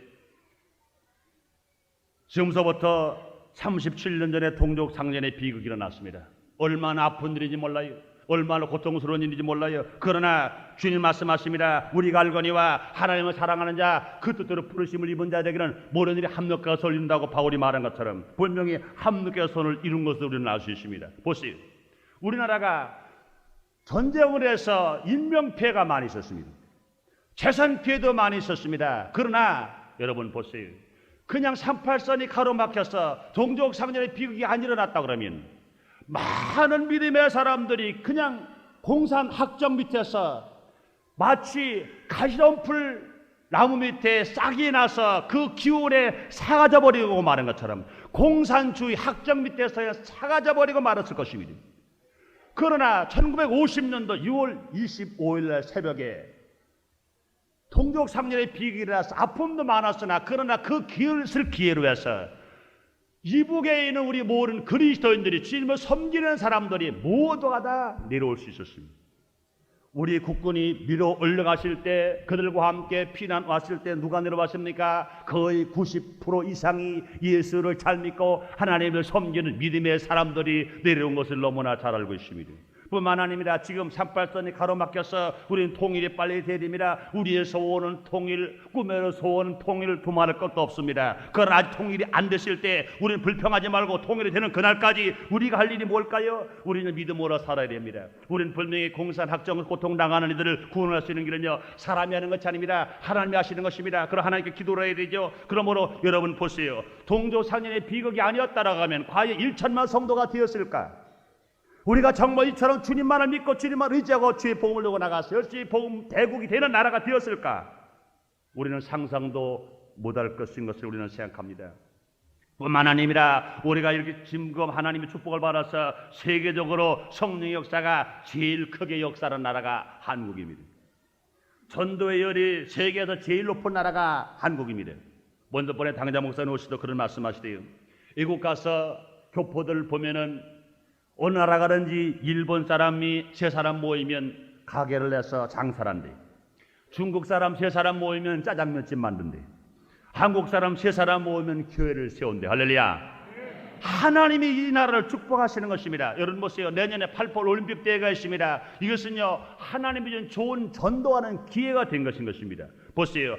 지금서부터 37년 전에 동족상전의 비극이 일어났습니다. 얼마나 아픈 일인지 몰라요. 얼마나 고통스러운 일인지 몰라요. 그러나 주님 말씀하십니다. 우리가 알거니와 하나님을 사랑하는 자 그 뜻대로 부르심을 입은 자에게는 모든 일이 합력하여 손을 이룬다고 바울이 말한 것처럼 분명히 합력하여 손을 이룬 것을 우리는 알 수 있습니다. 보세요. 우리나라가 전쟁을 해서 인명피해가 많이 있었습니다. 재산 피해도 많이 있었습니다. 그러나 여러분 보세요. 그냥 38선이 가로막혀서 동족상전의 비극이 안 일어났다 그러면 많은 믿음의 사람들이 그냥 공산 학정 밑에서 마치 가시덤불 나무 밑에 싹이 나서 그 기운에 사라져 버리고 마는 것처럼 공산주의 학정 밑에서 사라져 버리고 말았을 것입니다. 그러나 1950년도 6월 25일 날 새벽에 동족상전의 비극이 일어나서 아픔도 많았으나 그러나 그 기회를 기회로 해서 이북에 있는 우리 모든 그리스도인들이 주님을 섬기는 사람들이 모두가 다 내려올 수 있었습니다. 우리 국군이 밀어 올라가실 때 그들과 함께 피난 왔을 때 누가 내려왔습니까? 거의 90% 이상이 예수를 잘 믿고 하나님을 섬기는 믿음의 사람들이 내려온 것을 너무나 잘 알고 있습니다. 뿐만 아닙니다. 지금 38선이 가로막혀서 우리는 통일이 빨리 돼야 됩니다. 우리의 소원은 통일, 꿈의 소원은 통일을 두말할 것도 없습니다. 그러나 아직 통일이 안 됐을 때 우리는 불평하지 말고 통일이 되는 그날까지 우리가 할 일이 뭘까요? 우리는 믿음으로 살아야 됩니다. 우리는 분명히 공산 학정 고통당하는 이들을 구원할 수 있는 길은요, 사람이 하는 것이 아닙니다. 하나님이 하시는 것입니다. 그럼 하나님께 기도를 해야 되죠. 그러므로 여러분 보세요. 동조상인의 비극이 아니었다라고 하면 과연 1천만 성도가 되었을까? 우리가 정말 이처럼 주님만을 믿고 주님만을 의지하고 주의 복음을 들고 나가서 열심히 복음 대국이 되는 나라가 되었을까? 우리는 상상도 못할 것인 것을 우리는 생각합니다. 뿐만 아니라 우리가 이렇게 지금 하나님의 축복을 받아서 세계적으로 성령의 역사가 제일 크게 역사하는 나라가 한국입니다. 전도의 열이 세계에서 제일 높은 나라가 한국입니다. 먼저 번에 당자 목사님 오시도 그런 말씀하시대요. 외국 가서 교포들 보면은 어느 나라 가든지 일본 사람이 3사람 모이면 가게를 내서 장사를 한대. 중국 사람 3사람 모이면 짜장면집 만든대. 한국 사람 3사람 모이면 교회를 세운대. 할렐루야. 하나님이 이 나라를 축복하시는 것입니다. 여러분 보세요. 내년에 88 올림픽 대회가 있습니다. 이것은요, 하나님이 준 좋은 전도하는 기회가 된 것입니다. 보세요.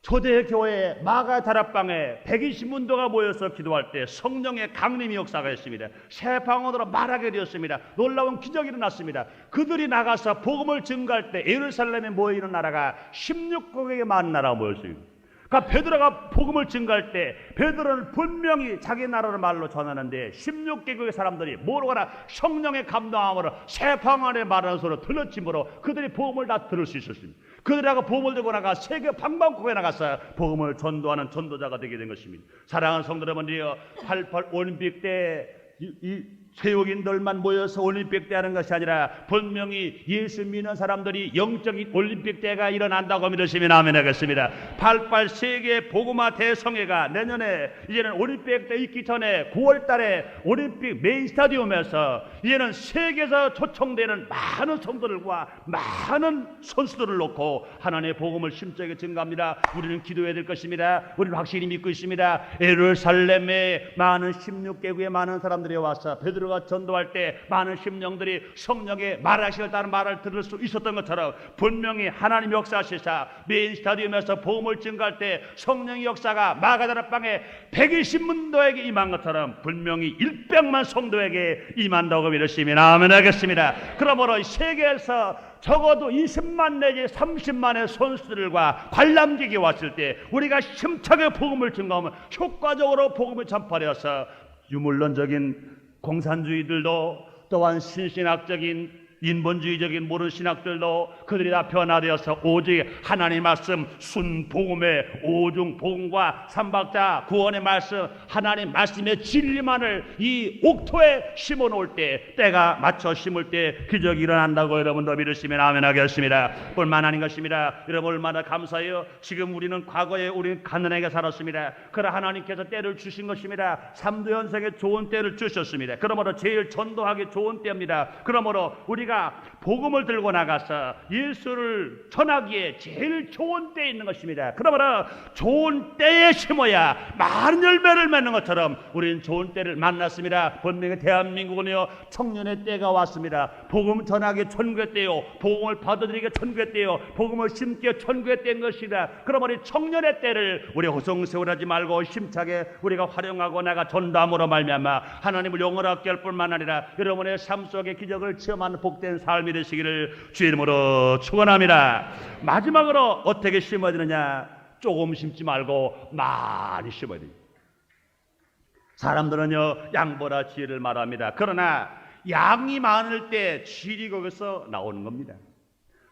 초대교회 마가 다락방에 120문도가 모여서 기도할 때 성령의 강림의 역사가 있습니다. 새 방언으로 말하게 되었습니다. 놀라운 기적이 일어났습니다. 그들이 나가서 복음을 증거할 때 예루살렘에 모여있는 나라가 16개국의 많은 나라가 모였어요. 그러니까 베드로가 복음을 증거할 때 베드로는 분명히 자기 나라를 말로 전하는데 16개국의 사람들이 모르거나 성령의 감동함으로 새 방언의 말하는 소리로 들려짐으로 그들이 복음을 다 들을 수 있었습니다. 그들하고 복음을 들고 나가 세계 방방곡에 나가서 복음을 전도하는 전도자가 되게 된 것입니다. 사랑하는 성도 여러분들이여, 88 올림픽 때 이 세력인들만 모여서 올림픽 때 하는 것이 아니라 분명히 예수 믿는 사람들이 영적인 올림픽 때가 일어난다고 믿으시면 아멘 하겠습니다. 88 세계 복음화 대성회가 내년에 이제는 올림픽 때 있기 전에 9월 달에 올림픽 메인 스타디움에서 이제는 세계에서 초청되는 많은 성도들과 많은 선수들을 놓고 하나님의 복음을 심적하게 증가합니다. 우리는 기도해야 될 것입니다. 우리는 확실히 믿고 있습니다. 예루살렘에 많은 16개국의 많은 사람들이 와서 베드로가 전도할 때 많은 심령들이 성령의 말하시겠다는 말을 들을 수 있었던 것처럼 분명히 하나님 역사하시사 메인 스타디움에서 복음을 증거할 때 성령의 역사가 마가다락방에 120문도에게 임한 것처럼 분명히 100만 성도에게 임한다고 믿으시면 아멘 하겠습니다. 그러므로 세계에서 적어도 20만 내지 30만의 선수들과 관람객이 왔을 때 우리가 힘차게 복음을 증거하면 효과적으로 복음을 전파되어서 유물론적인 공산주의들도 또한 신신학적인 인본주의적인 모든 신학들도 그들이 다 변화되어서 오직 하나님의 말씀 순복음의 오중 복음과 삼박자 구원의 말씀 하나님 말씀의 진리만을 이 옥토에 심어 놓을 때 때가 맞춰 심을 때 기적이 일어난다고 여러분도 믿으시면 아멘 하겠습니다. 뿐만 아닌 것입니다. 여러분 얼마나 감사해요. 지금 우리는 과거에 우리는 가난하게 살았습니다. 그러나 하나님께서 때를 주신 것입니다. 3도 연생에 좋은 때를 주셨습니다. 그러므로 제일 전도하기 좋은 때입니다. 그러므로 우리가 복음을 들고 나가서 예수를 전하기에 제일 좋은 때에 있는 것입니다. 그러므로 좋은 때에 심어야 많은 열매를 맺는 것처럼 우리는 좋은 때를 만났습니다. 분명히 대한민국은요 청년의 때가 왔습니다. 복음 전하기 천국의 때요, 복음을 받아들이기 천국의 때요, 복음을 심기 천국의 때인 것이다. 그러므로 청년의 때를 우리 호송세월하지 말고 힘차게 우리가 활용하고 나가 전담으로 말미암아 하나님을 영원하게 할 뿐만 아니라 여러분의 삶 속에 기적을 체험하는 복된 삶이 되시기를 주의 이름으로 축원합니다. 마지막으로 어떻게 심어야 되느냐? 조금 심지 말고 많이 심어야 됩니다. 사람들은요 양보라 지혜를 말합니다. 그러나 양이 많을 때 질이 거기서 나오는 겁니다.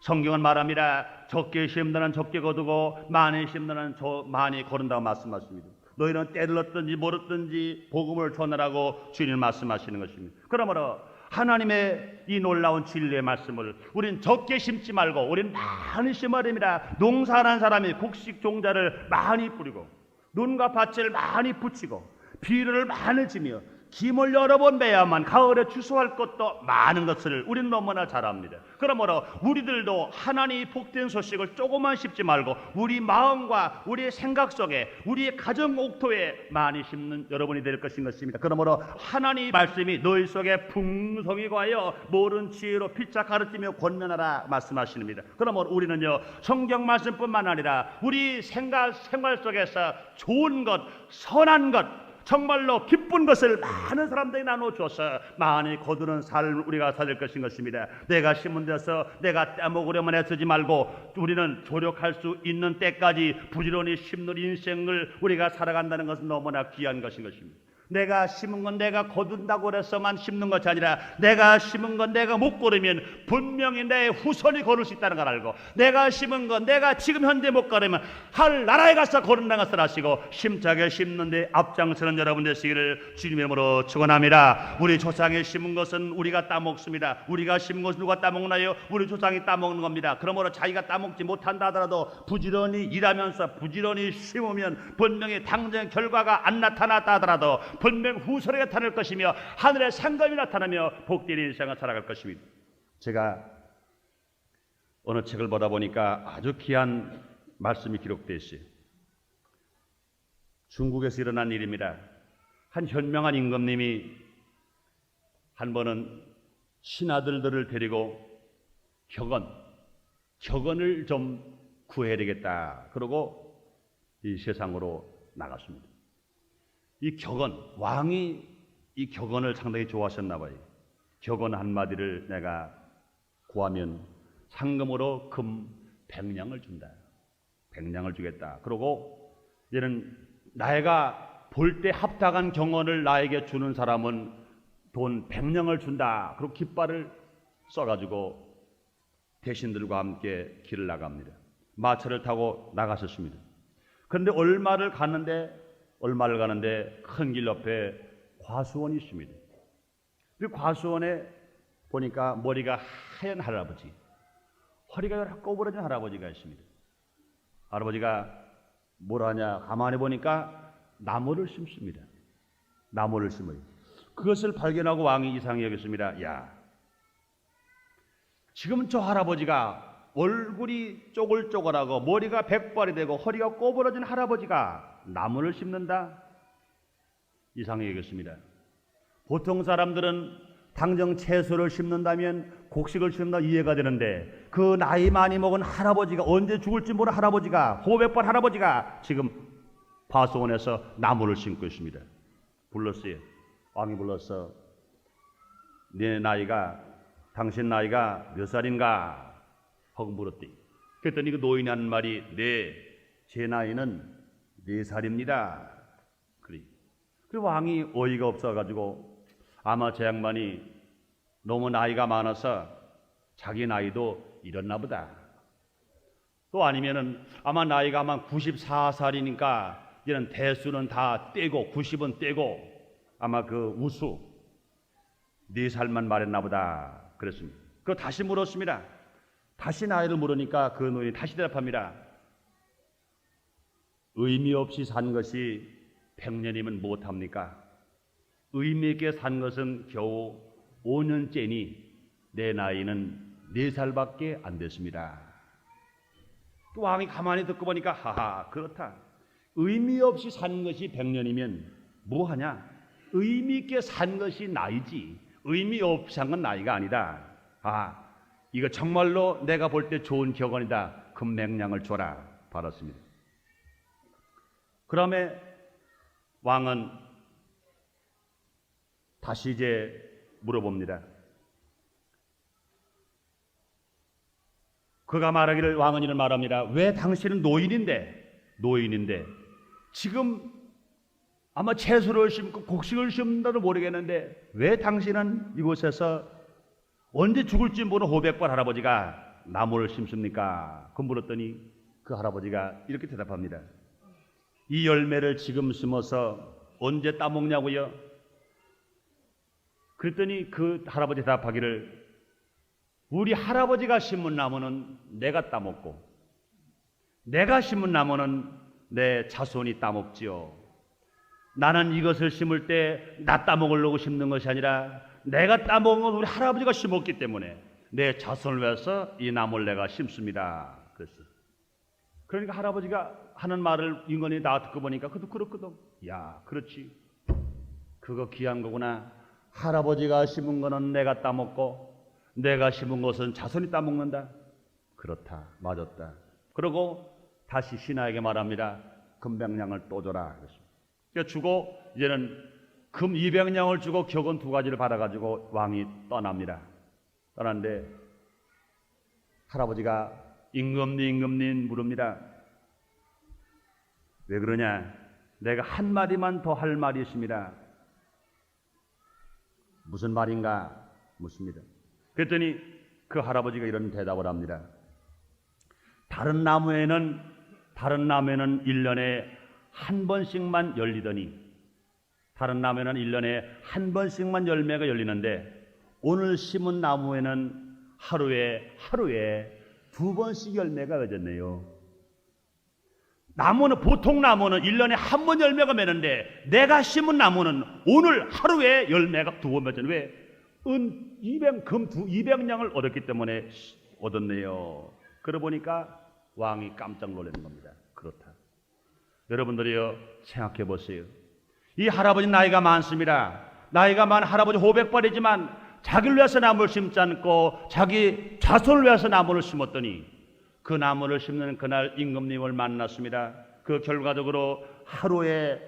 성경은 말합니다. 적게 심는 적게 거두고 많이 심는 많이 거둔다고 말씀하십니다. 너희는 때를 얻든지 모르든지 복음을 전하라고 주님 말씀하시는 것입니다. 그러므로 하나님의 이 놀라운 진리의 말씀을 우린 적게 심지 말고 우린 많이 심어야 됩니다. 농사하는 사람이 곡식 종자를 많이 뿌리고 눈과 밭을 많이 붙이고 비료를 많이 지며 김을 여러 번 베야만 가을에 추수할 것도 많은 것을 우리는 너무나 잘 압니다. 그러므로 우리들도 하나님이 복된 소식을 조금만 심지 말고 우리 마음과 우리의 생각 속에 우리의 가정 옥토에 많이 심는 여러분이 될 것입니다. 그러므로 하나님의 말씀이 너희 속에 풍성히 거하여 모든 지혜로 피차 가르치며 권면하라 말씀하십니다. 그러므로 우리는요, 성경 말씀뿐만 아니라 우리 생활 속에서 좋은 것, 선한 것, 정말로 기쁜 것을 많은 사람들이 나눠줘서 많이 거두는 삶을 우리가 살릴 것입니다. 내가 심은 데서 내가 따먹으려만 애쓰지 말고 우리는 조력할 수 있는 때까지 부지런히 심는 인생을 우리가 살아간다는 것은 너무나 귀한 것인 것입니다. 내가 심은 건 내가 거둔다고 해서만 심는 것이 아니라 내가 심은 건 내가 못 거르면 분명히 내 후손이 거둘 수 있다는 걸 알고, 내가 심은 건 내가 지금 현재 못 거르면 할 나라에 가서 거둔다는 것을 아시고 심차게 심는데 앞장서는 여러분 되시기를 주님의 이름으로 축원합니다. 우리 조상이 심은 것은 우리가 따먹습니다. 우리가 심은 것은 누가 따먹나요? 우리 조상이 따먹는 겁니다. 그러므로 자기가 따먹지 못한다 하더라도 부지런히 일하면서 부지런히 심으면 분명히 당장 결과가 안 나타났다 하더라도 분명 후손에게 나타날 것이며 하늘의 상급이 나타나며 복된 인생을 살아갈 것입니다. 제가 어느 책을 보다 보니까 아주 귀한 말씀이 기록되어 있어요. 중국에서 일어난 일입니다. 한 현명한 임금님이 한 번은 신하들을 데리고 격언을 좀 구해야 되겠다 그러고 이 세상으로 나갔습니다. 이 왕이 이 격언을 상당히 좋아하셨나 봐요. 격언 한마디를 내가 구하면 상금으로 금 100냥을 준다. 100냥을 주겠다. 그러고 이제는 내가 볼 때 합당한 경언을 나에게 주는 사람은 돈 100냥을 준다. 그리고 깃발을 써가지고 대신들과 함께 길을 나갑니다. 마차를 타고 나가셨습니다. 그런데 얼마를 가는데 큰 길 옆에 과수원이 있습니다. 그 과수원에 보니까 머리가 하얀 할아버지, 허리가 꼬부러진 할아버지가 있습니다. 할아버지가 뭘 하냐 가만히 보니까 나무를 심습니다. 나무를 심어요. 그것을 발견하고 왕이 이상히 여겼습니다. 야, 지금 저 할아버지가 얼굴이 쪼글쪼글하고 머리가 백발이 되고 허리가 꼬부러진 할아버지가 나무를 심는다? 이상히 여겼습니다. 보통 사람들은 당장 채소를 심는다면 곡식을 심는다 이해가 되는데 그 나이 많이 먹은 할아버지가 언제 죽을지 모르는 할아버지가 호백발 할아버지가 지금 과수원에서 나무를 심고 있습니다. 불렀어요. 왕이 불러서 당신 나이가 몇 살인가 하고 물었대. 그랬더니 그 노인이 하는 말이 제 나이는 4살입니다. 그래. 그 왕이 어이가 없어가지고 아마 저 양반이 너무 나이가 많아서 자기 나이도 잃었나 보다. 또 아니면은 아마 나이가 아마 94살이니까 이제는 대수는 다 떼고 90은 떼고 아마 그 우수 4살만 말했나 보다. 그랬습니다. 그 다시 물었습니다. 다시 나이를 물으니까 그 노인이 다시 대답합니다. 의미 없이 산 것이 100년이면 못합니까? 의미 있게 산 것은 겨우 5년째니 내 나이는 4살밖에 안 됐습니다. 또 왕이 가만히 듣고 보니까 하하 그렇다. 의미 없이 산 것이 100년이면 뭐하냐? 의미 있게 산 것이 나이지 의미 없이 산 건 나이가 아니다. 이거 정말로 내가 볼 때 좋은 격언이다. 금 100냥을 줘라. 받았습니다. 그다음에 왕은 다시 이제 물어봅니다. 그가 말하기를 왕은 이를 말합니다. 왜 당신은 노인인데 지금 아마 채소를 심고 곡식을 심는다도 모르겠는데 왜 당신은 이곳에서 언제 죽을지 모르는 호백발 할아버지가 나무를 심습니까? 그 물었더니 그 할아버지가 이렇게 대답합니다. 이 열매를 지금 심어서 언제 따먹냐고요? 그랬더니 그 할아버지 대답하기를 우리 할아버지가 심은 나무는 내가 따먹고 내가 심은 나무는 내 자손이 따먹지요. 나는 이것을 심을 때 나 따먹으려고 심는 것이 아니라 내가 따먹은 건 우리 할아버지가 심었기 때문에 내 자손을 위해서 이 나무를 내가 심습니다. 그랬어요. 그러니까 할아버지가 하는 말을 인간이 나 듣고 보니까 그도 그렇거든. 야, 그렇지. 그거 귀한 거구나. 할아버지가 심은 거는 내가 따먹고 내가 심은 것은 자손이 따먹는다. 그렇다. 맞았다. 그러고 다시 신하에게 말합니다. 금 100냥을 또 줘라. 그러니까 주고 이제는 금 200냥을 주고 격언 2가지를 받아가지고 왕이 떠납니다. 떠났는데 할아버지가 임금니 물읍니다. 왜 그러냐? 내가 한마디만 더 할 말이 있습니다. 무슨 말인가? 묻습니다. 그랬더니 그 할아버지가 이런 대답을 합니다. 다른 나무에는 1년에 한 번씩만 열리더니 다른 나무에는 1년에 한 번씩만 열매가 열리는데 오늘 심은 나무에는 하루에 2번씩 열매가 맺었네요. 나무는 보통 나무는 1년에 한 번 열매가 맺는데 내가 심은 나무는 오늘 하루에 열매가 2번 맺었네. 왜? 금 200냥을 얻었기 때문에 얻었네요. 그러고 보니까 왕이 깜짝 놀라는 겁니다. 그렇다. 여러분들이요, 생각해 보세요. 이 할아버지 나이가 많습니다. 나이가 많은 할아버지 호백발이지만 자기를 위해서 나무를 심지 않고 자기 자손을 위해서 나무를 심었더니 그 나무를 심는 그날 임금님을 만났습니다. 그 결과적으로 하루에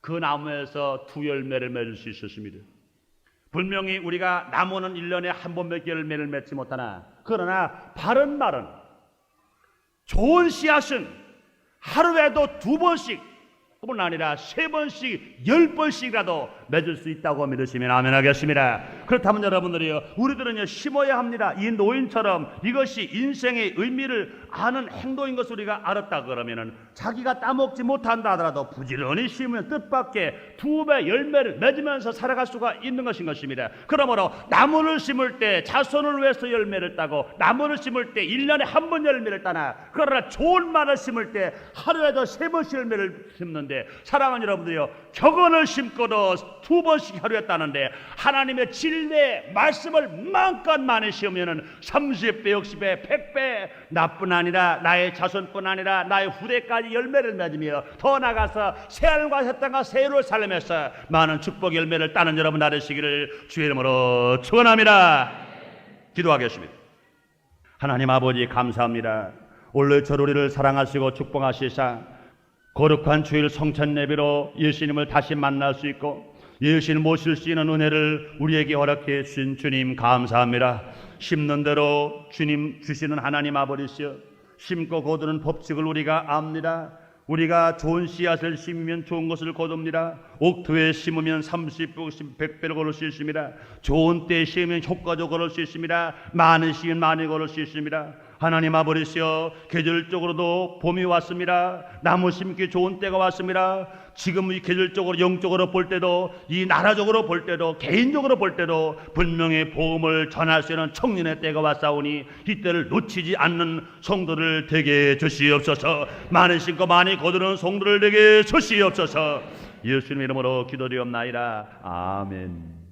그 나무에서 2열매를 맺을 수 있었습니다. 분명히 우리가 나무는 1년에 한 번밖에 열매를 맺지 못하나 그러나 바른 말은 좋은 씨앗은 하루에도 2번씩 뿐 아니라 3번씩 10번씩이라도 맺을 수 있다고 믿으시면 아멘 하겠습니다. 그렇다면 여러분들이요, 우리들은요 심어야 합니다. 이 노인처럼 이것이 인생의 의미를 아는 행동인 것을 우리가 알았다 그러면은 자기가 따먹지 못한다 하더라도 부지런히 심으면 뜻밖의 2배 열매를 맺으면서 살아갈 수가 있는 것입니다. 그러므로 나무를 심을 때 자손을 위해서 열매를 따고 나무를 심을 때 1년에 한 번 열매를 따나 그러나 좋은 말을 심을 때 하루에도 3번씩 열매를 심는데 사랑하는 여러분들이요, 격언을 심고도 2번씩 하루에 따는데 하나님의 진리의 말씀을 마음껏 많이 심으면 30배, 60배, 100배 나뿐 아니라 나의 자손뿐 아니라 나의 후대까지 열매를 맺으며 더 나아가서 새하늘과 새 땅과 새로운 삶에서 많은 축복 열매를 따는 여러분 되시기를 주의 이름으로 축원합니다. 기도하겠습니다. 하나님 아버지 감사합니다. 올해철 우리를 사랑하시고 축복하시사 거룩한 주일 성찬 예배로 예수님을 다시 만날 수 있고 예수님을 모실 수 있는 은혜를 우리에게 허락해 주신 주님 감사합니다. 심는 대로 주님 주시는 하나님 아버지시여 심고 거두는 법칙을 우리가 압니다. 우리가 좋은 씨앗을 심으면 좋은 것을 거둡니다. 옥토에 심으면 30, 50, 100배를 거둘 수 있습니다. 좋은 때에 심으면 효과적으로 거둘 수 있습니다. 많은 씨는 많이 거둘 수 있습니다. 하나님 아버지시여 계절적으로도 봄이 왔습니다. 나무 심기 좋은 때가 왔습니다. 지금 이 계절적으로 영적으로 볼 때도 이 나라적으로 볼 때도 개인적으로 볼 때도 분명히 복음을 전할 수 있는 청년의 때가 왔사오니 이때를 놓치지 않는 성도를 되게 주시옵소서. 많이 심고 많이 거두는 성도를 되게 주시옵소서. 예수님 이름으로 기도드리옵나이다. 아멘.